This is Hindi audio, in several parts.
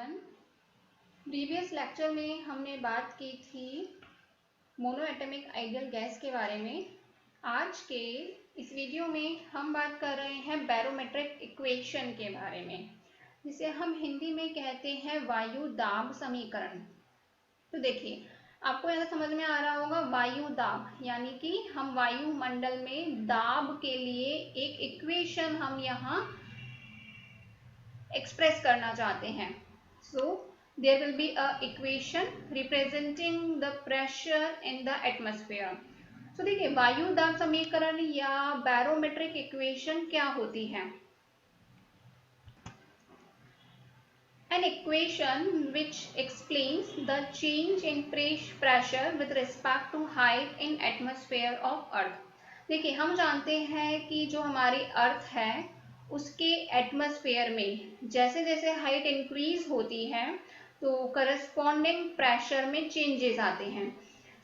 एवरीवन। प्रीवियस लेक्चर में हमने बात की थी मोनोएटॉमिक आइडियल गैस के बारे में। आज के इस वीडियो में हम बात कर रहे हैं बैरोमेट्रिक इक्वेशन के बारे में, जिसे हम हिंदी में कहते हैं वायु दाब समीकरण। तो देखिए, आपको यह समझ में आ रहा होगा, वायु दाब यानी कि हम वायुमंडल में दाब के लिए एक इक्वेशन हम यहाँ एक्सप्रेस करना चाहते हैं। So there will be a equation representing the pressure in the atmosphere. So देखिए, वायु दाब समीकरण या बैरोमेट्रिक इक्वेशन क्या होती है? An equation which explains the change in pressure with respect to height in atmosphere of Earth. देखिए, हम जानते हैं कि जो हमारी अर्थ है उसके एटमॉस्फेयर में जैसे जैसे हाइट इंक्रीज होती है तो करस्पॉन्डिंग प्रेशर में चेंजेस आते हैं।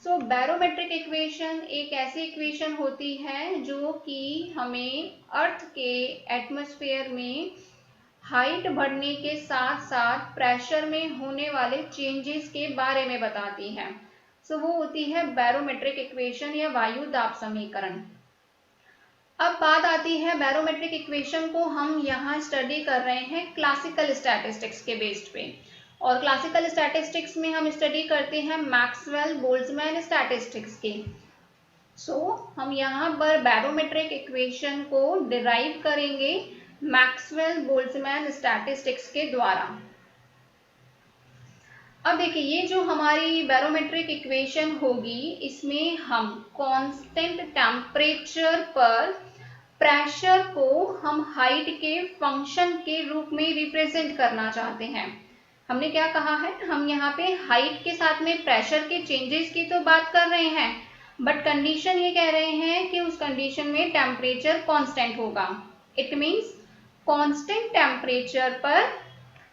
सो बैरोमेट्रिक इक्वेशन एक ऐसी इक्वेशन होती है जो कि हमें अर्थ के एटमॉस्फेयर में हाइट बढ़ने के साथ साथ प्रेशर में होने वाले चेंजेस के बारे में बताती है। सो वो होती है बैरोमेट्रिक इक्वेशन या वायु दाब समीकरण। अब बात आती है बैरोमेट्रिक इक्वेशन को हम यहाँ स्टडी कर रहे हैं क्लासिकल स्टैटिस्टिक्स के बेस्ड पे, और क्लासिकल स्टैटिस्टिक्स में हम स्टडी करते हैं मैक्सवेल बोल्ट्जमैन स्टैटिस्टिक्स की। सो हम यहाँ पर बैरोमेट्रिक इक्वेशन को डिराइव करेंगे मैक्सवेल बोल्ट्जमैन स्टैटिस्टिक्स के द्वारा। अब देखिए, ये जो हमारी बैरोमेट्रिक इक्वेशन होगी, इसमें हम कांस्टेंट टेम्परेचर पर प्रेशर को हम हाइट के फंक्शन के रूप में रिप्रेजेंट करना चाहते हैं। हमने क्या कहा है, हम यहाँ पे हाइट के साथ में प्रेशर के चेंजेस की तो बात कर रहे हैं, बट कंडीशन ये कह रहे हैं कि उस कंडीशन में टेम्परेचर कांस्टेंट होगा। इट मीन्स कांस्टेंट टेम्परेचर पर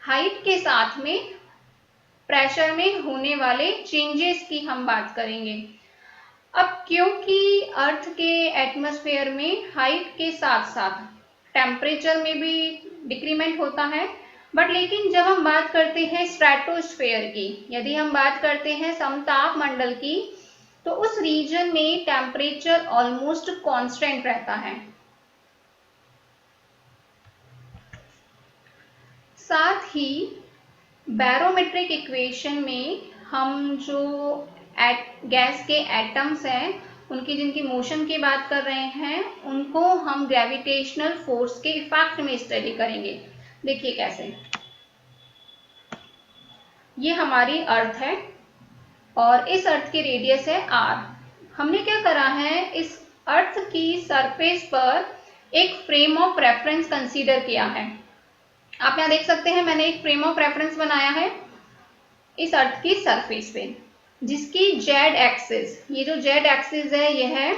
हाइट के साथ में प्रेशर में होने वाले चेंजेस की हम बात करेंगे। अब क्योंकि अर्थ के एटमॉस्फेयर में हाइट के साथ साथ टेम्परेचर में भी डिक्रीमेंट होता है, बट लेकिन जब हम बात करते हैं स्ट्रेटोस्फेयर की, यदि हम बात करते हैं समताप मंडल की, तो उस रीजन में टेम्परेचर ऑलमोस्ट कांस्टेंट रहता है। साथ ही बैरोमेट्रिक इक्वेशन में हम जो गैस के एटम्स हैं उनकी जिनकी मोशन की बात कर रहे हैं, उनको हम ग्रेविटेशनल फोर्स के इफेक्ट में स्टडी करेंगे। देखिए कैसे, ये हमारी अर्थ है और इस अर्थ की रेडियस है r। हमने क्या करा है, इस अर्थ की सरफेस पर एक फ्रेम ऑफ रेफरेंस कंसीडर किया है। आप यहाँ देख सकते हैं, मैंने एक फ्रेम ऑफ रेफरेंस बनाया है इस अर्थ की सरफेस पे, जिसकी जेड एक्सिस, ये जो जेड एक्सिस है यह है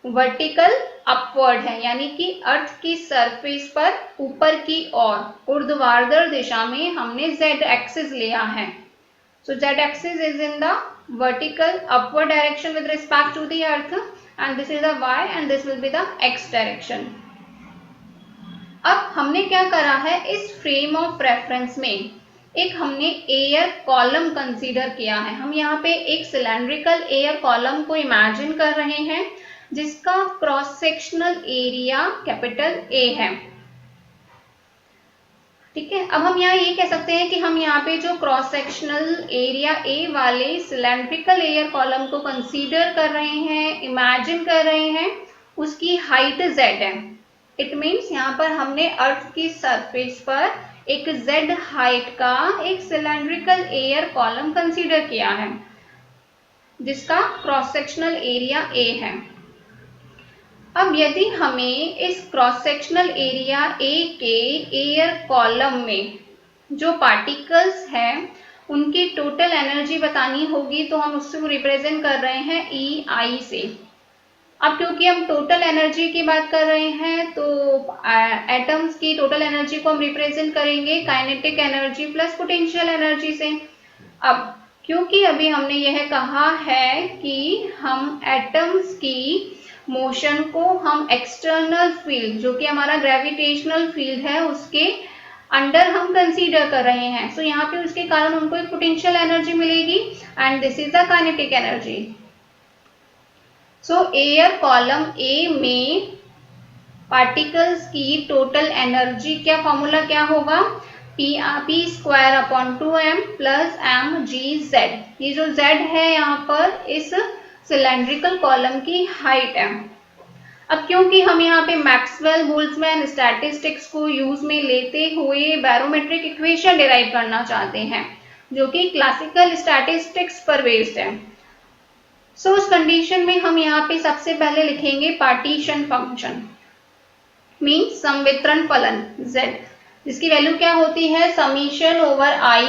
वर्टिकल अपवर्ड है, यानी कि अर्थ की सरफेस पर ऊपर की ओर ऊर्ध्वाधर दिशा में हमने जेड एक्सिस लिया है। So z axis is in the vertical upward direction with respect to the earth, and this is the y and this will be the x direction. अब हमने क्या करा है, इस फ्रेम ऑफ रेफरेंस में एक हमने एयर कॉलम कंसीडर किया है। हम यहाँ पे एक सिलेंड्रिकल एयर कॉलम को इमेजिन कर रहे हैं जिसका cross sectional area capital A है। ठीक है, अब हम यहाँ ये कह सकते हैं कि हम यहाँ पे जो क्रॉस सेक्शनल एरिया ए वाले सिलेंड्रिकल एयर कॉलम को कंसीडर कर रहे हैं, इमेजिन कर रहे हैं, उसकी हाइट जेड है। इट मीन्स यहाँ पर हमने अर्थ की सरफेस पर एक z हाइट का एक सिलेंड्रिकल एयर कॉलम कंसीडर किया है जिसका क्रॉस सेक्शनल एरिया a है। अब यदि हमें इस क्रॉस सेक्शनल एरिया a के एयर कॉलम में जो पार्टिकल्स हैं उनकी टोटल एनर्जी बतानी होगी, तो हम उसको रिप्रेजेंट कर रहे हैं EI से। अब क्योंकि हम टोटल एनर्जी की बात कर रहे हैं, तो एटम्स की टोटल एनर्जी को हम रिप्रेजेंट करेंगे kinetic energy plus potential energy से। अब क्योंकि अभी हमने यह कहा है कि हम एटम्स की मोशन को हम एक्सटर्नल फील्ड, जो कि हमारा ग्रेविटेशनल फील्ड है, उसके अंडर हम कंसीडर कर रहे हैं, सो यहाँ पे उसके कारण उनको एक पोटेंशियल एनर्जी मिलेगी and this is the kinetic energy. So air column A में पार्टिकल्स की टोटल एनर्जी क्या फॉर्मूला क्या होगा, P square upon 2m plus M जी जेड। ये जो z है यहाँ पर इस सिलेंड्रिकल कॉलम की हाइट है। अब क्योंकि हम यहाँ पे मैक्सवेल बोल्ट्जमैन स्टैटिस्टिक्स को यूज में लेते हुए बैरोमेट्रिक इक्वेशन डिराइव करना चाहते हैं जो कि क्लासिकल स्टैटिस्टिक्स पर बेस्ड है, सो उस कंडीशन में हम यहाँ पे सबसे पहले लिखेंगे पार्टीशन फंक्शन मीन्स संवितरण फलन z, जिसकी वैल्यू क्या होती है summation over i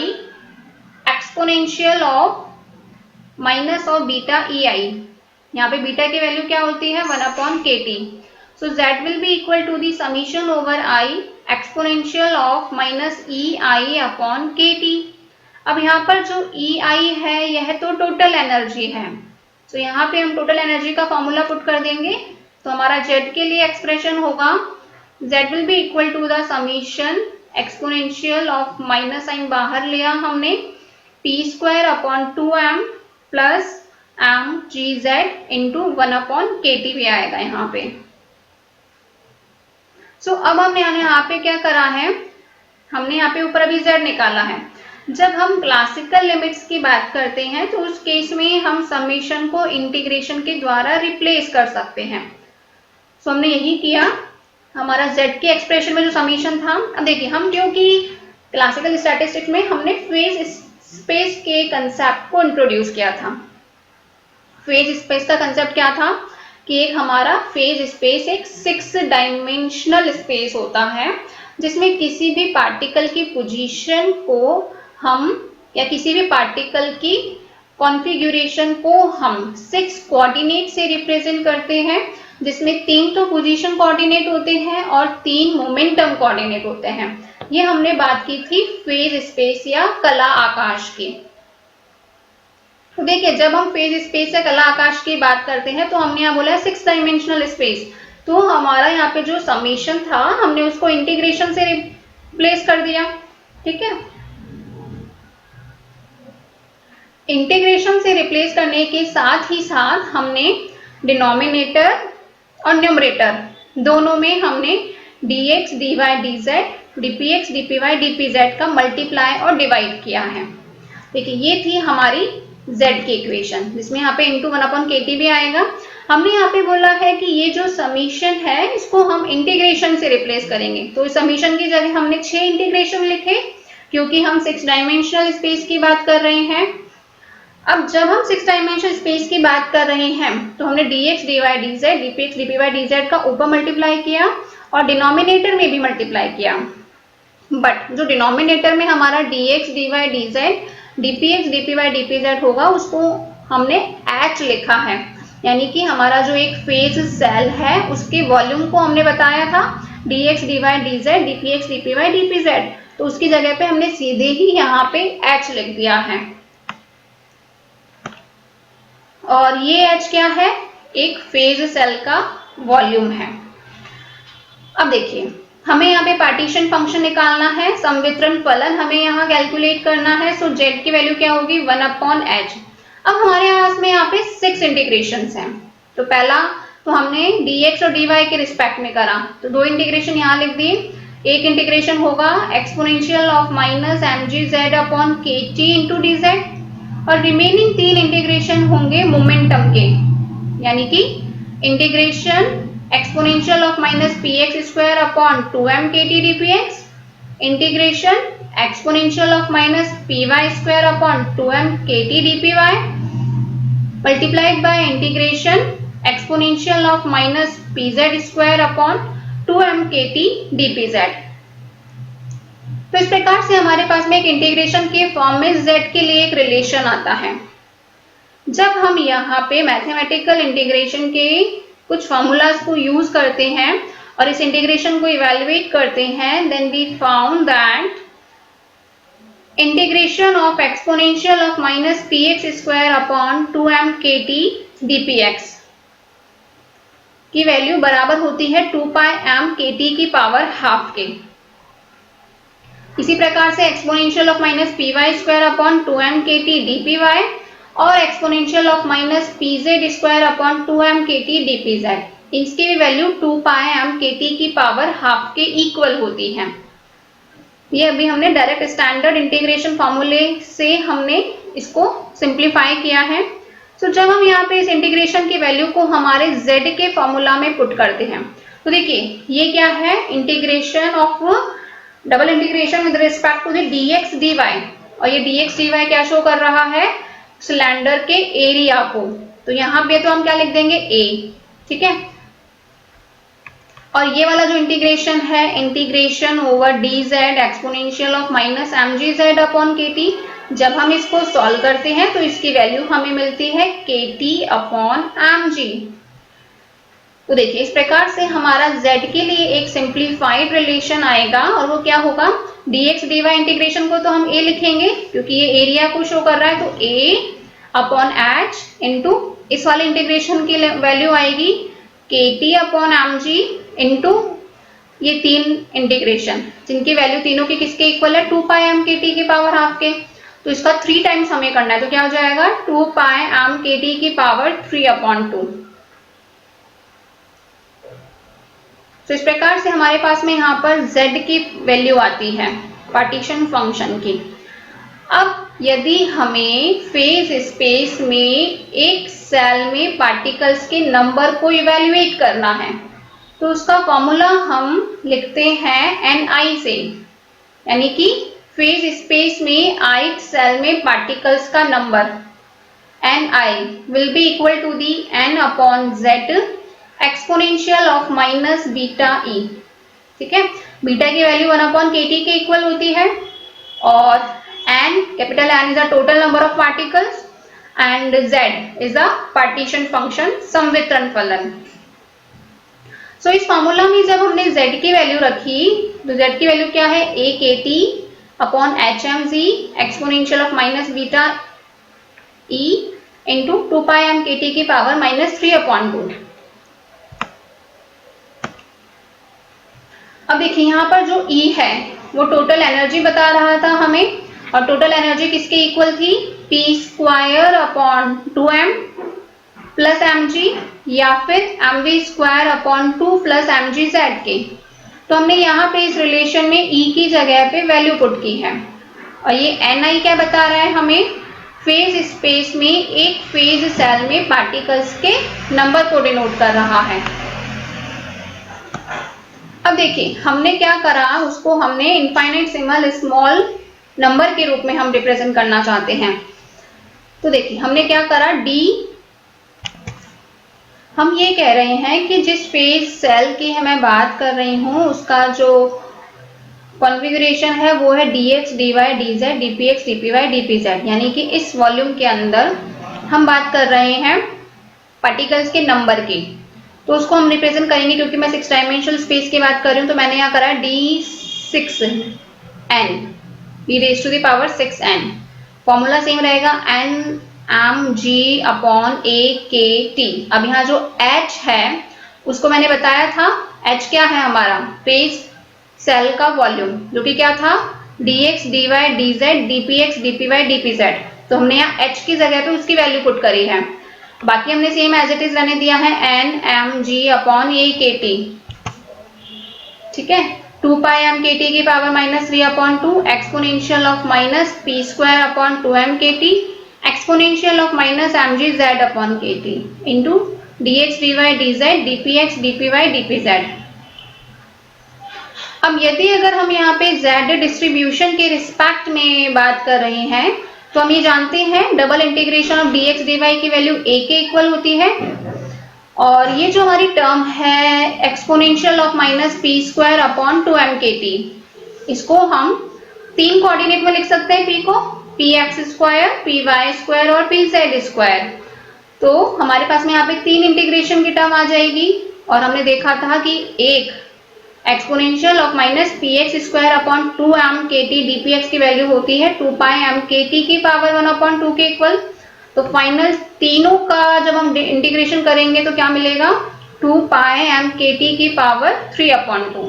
exponential of minus of beta e i. यहाँ पे बीटा की वैल्यू क्या होती है 1/kt। So z will be equal to the summation over i exponential of minus e i upon kt। अब यहाँ पर जो ई आई है यह तो टोटल एनर्जी है, सो यहाँ पे हम टोटल एनर्जी का फॉर्मूला पुट कर देंगे, तो हमारा z के लिए एक्सप्रेशन होगा z will be equal to the summation exponential of minus sign बाहर लिया हमने p square upon 2m plus M जी जेड इंटू 1/kt भी आएगा यहाँ पे। सो अब हमने यहाँ पे क्या करा है, हमने यहाँ पे ऊपर अभी z निकाला है। जब हम क्लासिकल लिमिट्स की बात करते हैं तो उस केस में हम समेशन को इंटीग्रेशन के द्वारा रिप्लेस कर सकते हैं, सो हमने यही किया। हमारा z के एक्सप्रेशन में जो समेशन था, अब देखिए हम क्योंकि क्लासिकल स्टैटिस्टिक्स में हमने फेज स्पेस के कंसेप्ट को इंट्रोड्यूस किया था। फेज स्पेस का कंसेप्ट क्या था कि एक हमारा फेज स्पेस एक 6 डायमेंशनल स्पेस होता है जिसमें किसी भी पार्टिकल की पोजीशन को हम या किसी भी पार्टिकल की कॉन्फ़िगरेशन को हम 6 कोऑर्डिनेट से रिप्रेजेंट करते हैं, जिसमें 3 तो पोजीशन कोऑर्डिनेट होते हैं और 3 मोमेंटम कोऑर्डिनेट होते हैं। ये हमने बात की थी फेज स्पेस या कला आकाश की। तो देखिए जब हम फेज स्पेस या कला आकाश की बात करते हैं तो हमने यहाँ बोला है 6 डायमेंशनल स्पेस, तो हमारा यहाँ पे जो समेशन था हमने उसको इंटीग्रेशन से रिप्लेस कर दिया, ठीक है। इंटीग्रेशन से रिप्लेस करने के साथ ही साथ हमने डिनोमिनेटर और न्यूमरेटर दोनों में हमने dx dy dz dpx dpy dpz का मल्टीप्लाई और डिवाइड किया है। देखिए ये थी हमारी z की इक्वेशन, जिसमें यहाँ पे इंटू 1/kt भी आएगा। हमने यहाँ पे बोला है कि ये जो समीशन है इसको हम इंटीग्रेशन से रिप्लेस करेंगे, तो इस समीशन की जगह हमने 6 इंटीग्रेशन लिखे क्योंकि हम 6 डायमेंशनल स्पेस की बात कर रहे हैं। अब जब हम 6 डायमेंशनल स्पेस की बात कर रहे हैं तो हमने dx dy dz dpx dpy dz का ऊपर मल्टीप्लाई किया और डिनोमिनेटर में भी मल्टीप्लाई किया, बट जो डिनोमिनेटर में हमारा dx dy dz dpx dpy dpz होगा उसको हमने h लिखा है, यानी कि हमारा जो एक फेज सेल है उसके वॉल्यूम को हमने बताया था dx dy dz dpx dpy dpz, तो उसकी जगह पे हमने सीधे ही यहाँ पे h लिख दिया है। और ये h क्या है, एक फेज सेल का वॉल्यूम है। अब देखिए हमें यहाँ पे पार्टीशन फंक्शन निकालना है, संवितरण फलन हमें यहाँ कैलकुलेट करना है, सो z की वैल्यू क्या होगी 1/h। अब हमारे यहाँ पे 6 इंटीग्रेशंस हैं, तो पहला तो हमने dx और dy के रिस्पेक्ट में करा, तो 2 इंटीग्रेशन यहाँ लिख दिए। एक इंटीग्रेशन होगा exponential of minus mgz upon kt into dz और रिमेनिंग 3 इंटीग्रेशन होंगे मोमेंटम के, यानी कि integration exponential of minus px square upon 2m kt dpx, integration exponential of minus py square upon 2m kt dpy multiplied by integration exponential of minus pz square upon 2m kt dpz। तो इस प्रकार से हमारे पास में एक इंटीग्रेशन के फॉर्म में z के लिए एक रिलेशन आता है। जब हम यहाँ पे मैथमेटिकल इंटीग्रेशन के कुछ फॉर्मूलाज को यूज करते हैं और इस इंटीग्रेशन को इवेलुएट करते हैं, then we found that integration of exponential of minus px square upon 2m kt dpx की वैल्यू बराबर होती है 2πm kt की पावर हाफ के। इसी प्रकार से exponential of minus P Y square upon 2m kt dpy और exponential of minus P Z square upon 2m kt dpz, इसकी भी वैल्यू 2 पाई m kt की पावर हाफ के इक्वल होती है। ये अभी हमने डायरेक्ट स्टैंडर्ड इंटीग्रेशन फॉर्मूले से हमने इसको सिंप्लीफाई किया है। तो जब हम यहाँ पे इस इंटीग्रेशन की वैल्यू को हमारे z के फॉर्मूला में पुट करते हैं तो देखिए ये क्या है, integration of double integration with respect to the dx dy, और ये dx dy क्या शो कर रहा है, सिलेंडर के एरिया को। तो यहाँ पे तो हम क्या लिख देंगे a, ठीक है। और ये वाला जो इंटीग्रेशन है, integration over D Z exponential of minus M G Z upon के टी, जब हम इसको सॉल्व करते हैं तो इसकी वैल्यू हमें मिलती है के टी अपॉन एम जी। तो देखिए इस प्रकार से हमारा z के लिए एक सिंप्लीफाइड रिलेशन आएगा, और वो क्या होगा, dx dy इंटीग्रेशन को तो हम a लिखेंगे क्योंकि ये एरिया को शो कर रहा है, तो a अपॉन h इंटू इस वाले इंटीग्रेशन की वैल्यू आएगी K T upon M G into ये तीन इंटीग्रेशन जिनकी वैल्यू तीनों की किसके इक्वल है, 2 पाई एम के टी की पावर हाफ के। तो इसका 3 टाइम्स हमें करना है, तो क्या हो जाएगा 2 पाई एम के टी की पावर 3 अपॉन 2। तो इस प्रकार से हमारे पास में यहाँ पर z की वैल्यू आती है पार्टीशन फंक्शन की। अब यदि हमें फेज स्पेस में एक सेल में पार्टिकल्स के नंबर को इवेल्युएट करना है तो उसका फॉर्मूला हम लिखते हैं ni से, यानी कि फेज स्पेस में ith सेल में पार्टिकल्स का number ni will be equal to the n अपॉन z exponential of minus beta E, ठीक है। बीटा की वैल्यू 1 अपॉन के टी के इक्वल होती है, और n capital N is the total number of particles and z is the partition function संवितरण फलन। सो इस फॉर्मूला में जब हमने z की वैल्यू रखी तो z की वैल्यू क्या है, a K T upon H M G exponential of minus beta E into 2 pi M के टी की पावर माइनस 3 अपॉन 2। अब देखिए यहाँ पर जो E है वो टोटल एनर्जी बता रहा था हमें, और टोटल एनर्जी किसके इक्वल थी, P square upon 2m plus M G या फिर M V square upon 2 plus M जी जेड के। तो हमने यहाँ पे इस रिलेशन में E की जगह पे वैल्यू पुट की है, और ये ni क्या बता रहा है हमें, फेज स्पेस में एक फेज सेल में पार्टिकल्स के नंबर को डिनोट कर रहा है। अब देखिए हमने क्या करा, उसको हमने इनफाइनाइटसिमल स्मॉल नंबर के रूप में हम रिप्रेजेंट करना चाहते हैं। तो देखिए हमने क्या करा, d हम ये कह रहे हैं कि जिस फेज सेल की मैं बात कर रही हूँ उसका जो कॉन्फ़िगरेशन है वो है dx dy dz dpx dpy dpz, यानी कि इस वॉल्यूम के अंदर हम बात कर रहे हैं पार्टिकल्स के नंबर की। तो उसको हम रिप्रेजेंट करेंगे, क्योंकि मैं 6 डायमेंशनल स्पेस की बात कर रही हूँ तो मैंने यहाँ करा d6n e raise to the power 6n। Formula same रहेगा n एम जी अपॉन ए के टी। अब यहाँ जो h है उसको मैंने बताया था, h क्या है हमारा, फेज सेल का वॉल्यूम, जो कि क्या था dx dy dz dpx dpy dpz। तो हमने यहाँ h की जगह पे उसकी वैल्यू पुट करी है, बाकी हमने सेम एज इट इज रहने दिया है n एम जी अपॉन ए के टी, ठीक है। 2 पाई एम के टी की power minus 3 upon 2 exponential of minus p square upon 2m k T exponential of minus M G Z upon के t into d x D Y D z d p x d p y d p z. अब यदि अगर हम यहाँ पे z डिस्ट्रीब्यूशन के रिस्पेक्ट में बात कर रहे हैं तो हम ये जानते हैं double integration of dx dy की वैल्यू a के इक्वल होती है, और ये जो हमारी टर्म है exponential of minus p square upon 2m k T, इसको हम 3 कोऑर्डिनेट में लिख सकते हैं, p को P X square, P Y square और पी जेड स्क्वायर। तो हमारे पास में यहाँ पे 3 इंटीग्रेशन की टर्म आ जाएगी, और हमने देखा था कि एक exponential of minus P X square upon 2m k T D p x की वैल्यू होती है 2 पाई एम के टी की पावर 1 अपॉन 2 के इक्वल। तो फाइनल तीनों का जब हम इंटीग्रेशन करेंगे तो क्या मिलेगा, 2 पाई एम के टी की पावर 3 अपॉन 2।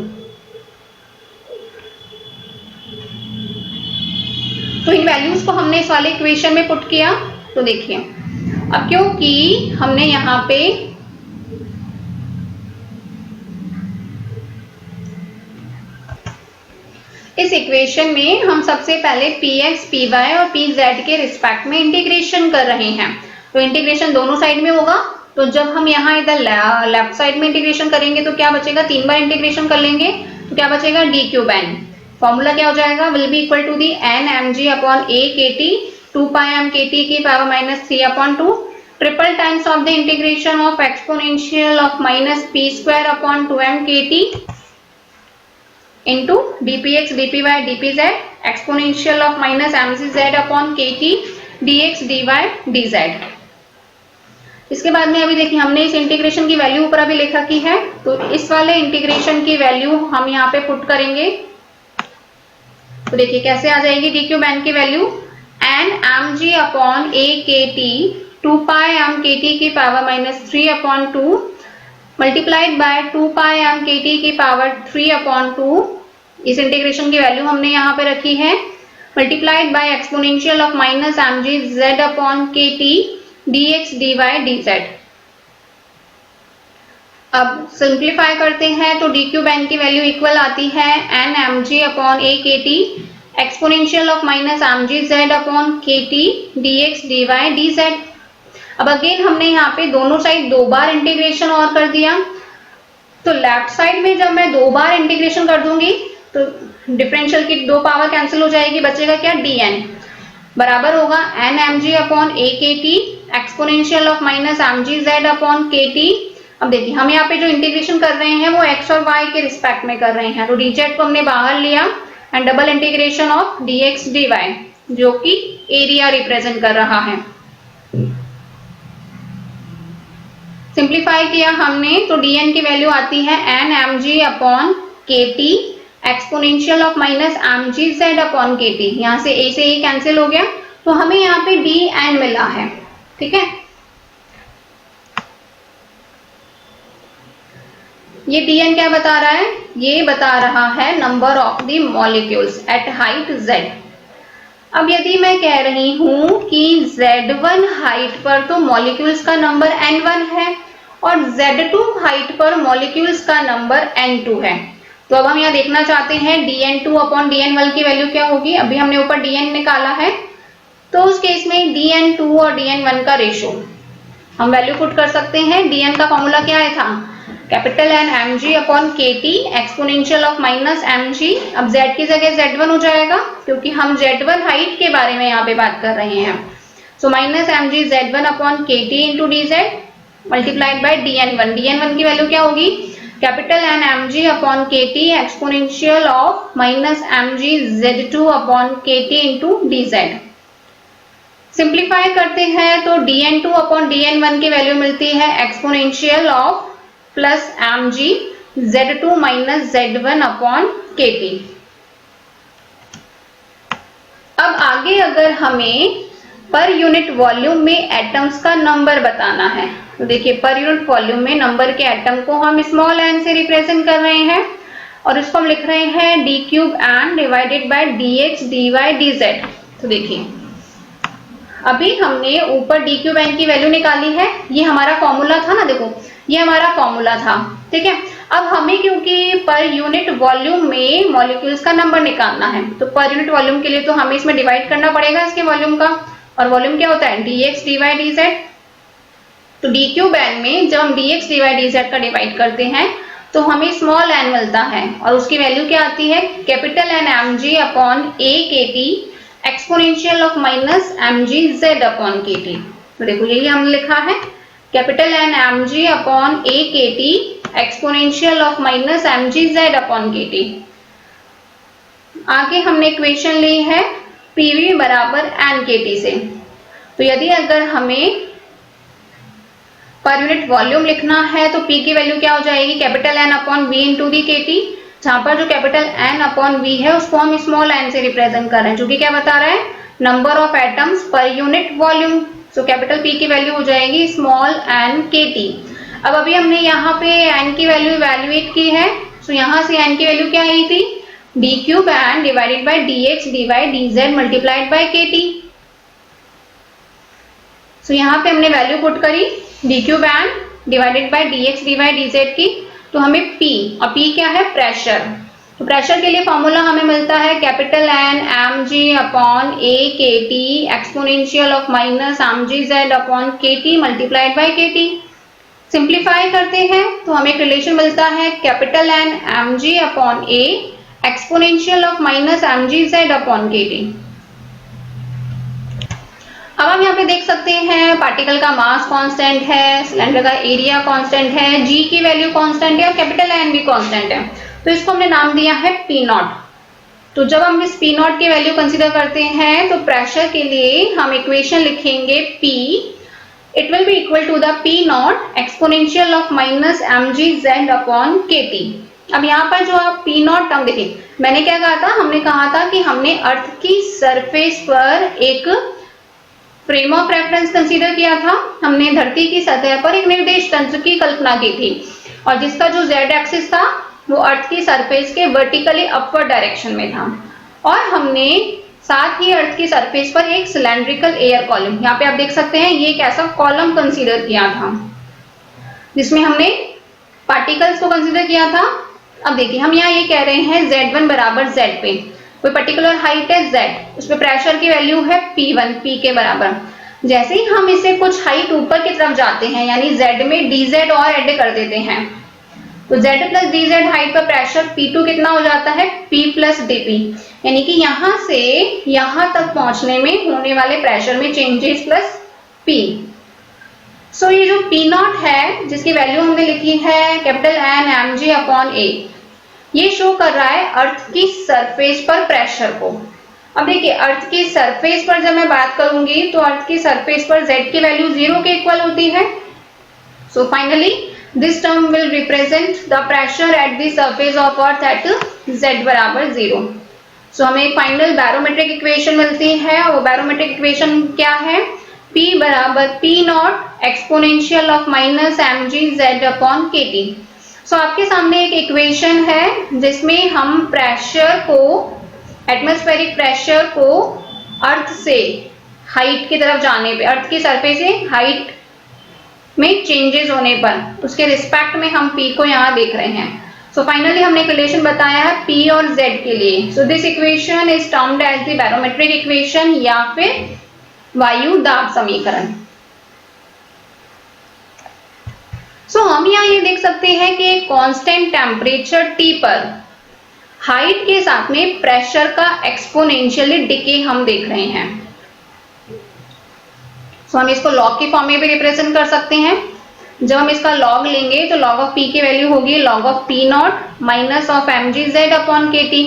तो इन वैल्यूज को हमने इस वाले इक्वेशन में पुट किया। तो देखिए अब क्योंकि हमने यहाँ पे इस इक्वेशन में हम सबसे पहले px, py और pz के रिस्पेक्ट में इंटीग्रेशन कर रहे हैं, तो इंटीग्रेशन दोनों साइड में होगा। तो जब हम यहाँ इधर लेफ्ट साइड में इंटीग्रेशन करेंगे तो क्या बचेगा, 3 बार इंटीग्रेशन कर लेंगे तो क्या बचेगा, d क्यूब n। फॉर्मूला क्या हो जाएगा, will be equal to the n mg अपॉन a kt 2 pi m kt की power minus 3 upon 2 triple times of the integration of exponential of minus p square upon 2m kt into dpx dpy dpz exponential of minus mcz upon kt dx dy dz। इसके बाद में अभी देखिए हमने इस इंटीग्रेशन की वैल्यू ऊपर अभी लिखा की है, तो इस वाले इंटीग्रेशन की वैल्यू हम यहाँ पे पुट करेंगे। तो देखिए कैसे आ जाएगी, d क्यूब n की वैल्यू n mg अपॉन a kt 2 pi m kt की power minus 3 upon 2 multiplied by 2 pi m kt की पावर 3 अपॉन 2, इस इंटीग्रेशन की वैल्यू हमने यहाँ पे रखी है, multiplied by exponential of minus mg z upon kt dx dy dz। अब सिंप्लीफाई करते हैं तो d क्यूब n की वैल्यू इक्वल आती है n mg अपॉन a kt exponential of minus mg z upon kt dx dy dz। अब अगेन हमने यहाँ पे दोनों साइड 2 बार इंटीग्रेशन और कर दिया, तो लेफ्ट साइड में जब मैं 2 बार इंटीग्रेशन कर दूंगी तो डिफरेंशियल की 2 पावर कैंसिल हो जाएगी, बचेगा क्या, dn बराबर होगा n mg अपॉन a kt exponential of minus mg z upon kt। अब देखिए हम यहाँ पे जो इंटीग्रेशन कर रहे हैं वो x और y के रिस्पेक्ट में कर रहे हैं, तो dz को हमने बाहर लिया and double integration of dx dy जो कि एरिया रिप्रेजेंट कर रहा है। सिंप्लीफाई किया हमने तो dn की वैल्यू आती है n mg upon kt exponential of minus mg z upon kt, यहाँ से a से a कैंसिल हो गया तो हमें यहाँ पे dn मिला है। ठीक है, ये dn क्या बता रहा है, ये बता रहा है number of the molecules at height z। अब यदि मैं कह रही हूं कि z1 हाइट पर तो मॉलिक्यूल्स का नंबर n1 है और z2 हाइट पर मॉलिक्यूल्स का नंबर n2 है, तो अब हम यहाँ देखना चाहते हैं dn2 अपॉन dn1 की वैल्यू क्या होगी। अभी हमने ऊपर dn निकाला है, तो उस केस में dn2 और dn1 का रेशो हम वैल्यू पुट कर सकते हैं। dn का फॉर्मूला क्या है था, capital N mg upon kt exponential of minus mg। अब z की जगह z1 हो जाएगा क्योंकि हम z1 हाइट के बारे में यहाँ पे बात कर रहे हैं, so minus mg z1 upon kt into dz multiplied by dn1। dn1 की वैल्यू क्या होगी, capital N mg upon kt exponential of minus mg z2 upon kt into dz। Simplify करते हैं तो dn2 अपॉन dn1 की वैल्यू मिलती है exponential of plus mg z2 minus z1 upon kt। अब आगे अगर हमें पर यूनिट वॉल्यूम में एटम्स का नंबर बताना है, तो देखिए पर यूनिट वॉल्यूम में नंबर के एटम को हम स्मॉल n से रिप्रेजेंट कर रहे हैं और इसको हम लिख रहे हैं d cube n divided by dx dy dz। तो देखिए अभी हमने ऊपर d क्यूब n की वैल्यू निकाली है, ये हमारा फॉर्मूला था ना, देखो ये हमारा फॉर्मूला था। ठीक है, अब हमें क्योंकि पर यूनिट वॉल्यूम में मॉलिक्यूल्स का नंबर निकालना है, तो पर यूनिट वॉल्यूम के लिए तो हमें इसमें डिवाइड करना पड़ेगा इसके वॉल्यूम का, और वॉल्यूम क्या होता है dx dy dz। तो d क्यूब n में जब हम dx dy dz का डिवाइड करते हैं तो हमें स्मॉल n मिलता है और उसकी वैल्यू क्या आती है, कैपिटल N mg अपॉन a kt exponential of minus mg z upon kt। तो देखो यही हमने लिखा है, कैपिटल N mg अपॉन a kt exponential of minus mg z upon kt। आगे हमने इक्वेशन ली है pv बराबर n kt से, तो यदि अगर हमें पर यूनिट वॉल्यूम लिखना है तो p की वैल्यू क्या हो जाएगी, capital N upon v into the kt, जहां पर जो कैपिटल N अपॉन v है उसको हम स्मॉल n से रिप्रेजेंट कर रहे हैं, जो कि क्या बता रहा है, number of atoms per unit volume. So capital P की वैल्यू हो जाएगी स्मॉल n kt। अब अभी हमने यहाँ पे n की वैल्यू इवैल्यूएट की है, सो यहाँ से n की वैल्यू क्या आई थी, D cube N divided by D x D Y D Z multiplied by K T. So यहाँ पे हमने वैल्यू पुट करी D cube N divided by D x D Y D Z की, तो हमें पी, और पी क्या है, प्रेशर। तो प्रेशर के लिए फॉर्मूला हमें मिलता है capital N M G upon ए के T exponential of minus M G Z upon के T multiplied by K T. Simplify करते हैं तो हमें एक रिलेशन मिलता है capital N M G upon A exponential of minus M G Z upon के टी। अब हम यहाँ पे देख सकते हैं पार्टिकल का मास कांस्टेंट है, सिलेंडर का एरिया कांस्टेंट है, जी की वैल्यू कांस्टेंट है और कैपिटल एन भी कांस्टेंट है, तो इसको हमने नाम दिया है पी नॉट। तो जब हम इस पी नॉट की वैल्यू कंसीडर करते हैं तो प्रेशर के लिए हम इक्वेशन लिखेंगे P, it will be equal to the P naught exponential of minus M G Z upon के टी। अब यहाँ पर जो आप पी नॉट टर्म देखिए, मैंने क्या कहा था, हमने कहा था कि हमने अर्थ की सरफेस पर एक फ्रेम ऑफ रेफरेंस कंसीडर किया था, हमने धरती की सतह पर एक निर्देश तंत्र की कल्पना की थी और जिसका जो जेड एक्सिस था वो अर्थ की सरफेस के वर्टिकली अपवर्ड डायरेक्शन में था, और हमने साथ ही अर्थ की सरफेस पर एक सिलेंड्रिकल एयर कॉलम, यहाँ पे आप देख सकते हैं ये एक ऐसा कॉलम कंसीडर किया था जिसमें हमने पार्टिकल्स को कंसीडर किया था। अब देखिए हम यहाँ ये कह रहे हैं Z1 बराबर Z पे कोई पर्टिकुलर हाइट है Z, उस पर प्रेशर की वैल्यू है P1, P के बराबर। जैसे ही हम इसे कुछ हाइट ऊपर की तरफ जाते हैं यानी Z में dz और ऐड कर देते हैं, तो Z प्लस dz हाइट पर प्रेशर P2 कितना हो जाता है, P प्लस dP, यानी कि यहां से यहां तक पहुंचने में होने वाले प्रेशर में चेंजेस प्लस P। सो ये जो P नॉट है जिसकी वैल्यू हमने लिखी है capital N M G upon a, ये शो कर रहा है अर्थ की सरफेस पर प्रेशर को। अब देखिए अर्थ की सरफेस पर जब मैं बात करूंगी तो अर्थ की सरफेस पर Z की वैल्यू 0 के इक्वल होती है। So finally this term will represent the pressure at the surface of earth at Z बराबर 0। सो हमें एक फाइनल बैरोमेट्रिक इक्वेशन मिलती है, और वो बैरोमेट्रिक इक्वेशन क्या है, P बराबर P naught exponential of minus M G Z upon के टी। सो आपके सामने एक इक्वेशन है जिसमें हम प्रेशर को, एटमॉस्फेरिक प्रेशर को अर्थ से हाइट की तरफ जाने पे, अर्थ की सरफेस से हाइट में चेंजेस होने पर उसके रिस्पेक्ट में हम P को यहाँ देख रहे हैं। सो फाइनली हमने एक रिलेशन बताया है P और Z के लिए। So this equation is termed as the barometric equation या फिर वायु दाब समीकरण। सो हम यहाँ ये देख सकते हैं कि कांस्टेंट टेम्परेचर T पर हाइट के साथ में प्रेशर का एक्सपोनेंशियली डिके हम देख रहे हैं। सो हम इसको लॉग की फॉर्म में भी रिप्रेजेंट कर सकते हैं। जब हम इसका लॉग लेंगे तो लॉग ऑफ P की वैल्यू होगी log of P naught minus of M ji Z upon के टी।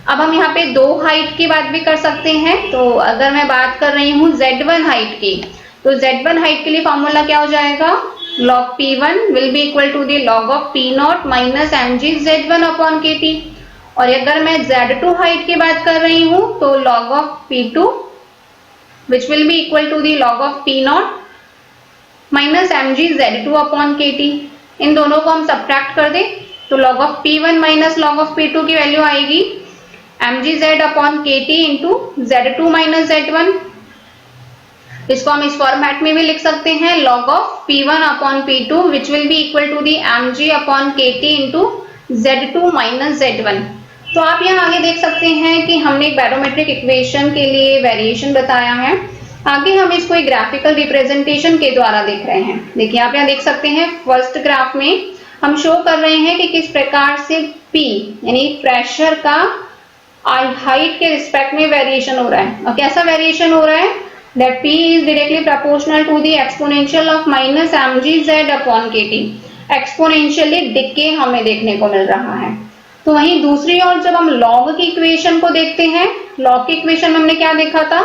अब हम यहाँ पे दो हाइट की बात भी कर सकते हैं, तो अगर मैं बात कर रही हूँ Z1 हाइट की, तो Z1 हाइट के लिए फॉर्मूला क्या हो जाएगा, log P1 will be equal to the log of P naught minus mg Z1 upon KT। और अगर मैं Z2 हाइट की बात कर रही हूँ तो log of P2 which will be equal to the log of P naught minus mg Z2 upon KT। इन दोनों को हम सब्ट्रैक्ट कर दें तो log of P1 minus log of P2 की वैल्यू आएगी mg Z upon KT into Z2 minus Z1। इसको हम इस फॉर्मेट में भी लिख सकते हैं log of P1 upon P2 which will be equal to the mg upon KT into Z2 minus Z1। तो आप यहाँ आगे देख सकते हैं कि हमने एक बैरोमेट्रिक इक्वेशन के लिए वेरिएशन बताया है। आगे हम इसको एक ग्राफिकल रिप्रेजेंटेशन के द्वारा देख रहे हैं। देखिए आप यहाँ देख सकते हैं फर्स्ट ग्राफ में हम शो कर रहे हैं कि किस प्रकार से P यानी प्रेशर का हाइट के रिस्पेक्ट में वेरिएशन हो रहा है। और कैसा वेरिएशन हो रहा है, that P is directly proportional to the exponential of minus mg z upon kt। Exponentially decay हमें देखने को मिल रहा है। तो वहीं दूसरी ओर जब हम लॉग की इक्वेशन को देखते हैं, लॉग की इक्वेशन में हमने क्या देखा था,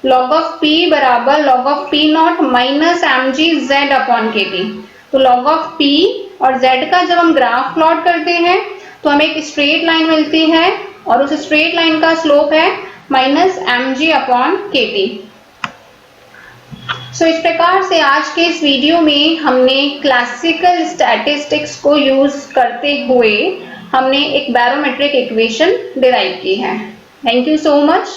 log of P बराबर log of P naught minus mg z upon kt। तो log of P और Z का जब हम ग्राफ प्लॉट करते हैं तो हमें एक स्ट्रेट लाइन मिलती है और उस स्ट्रेट लाइन का स्लोप है माइनस mg अपॉन kt। सो इस प्रकार से आज के इस वीडियो में हमने क्लासिकल स्टैटिस्टिक्स को यूज करते हुए हमने एक बैरोमेट्रिक इक्वेशन डिराइव की है। Thank you so much.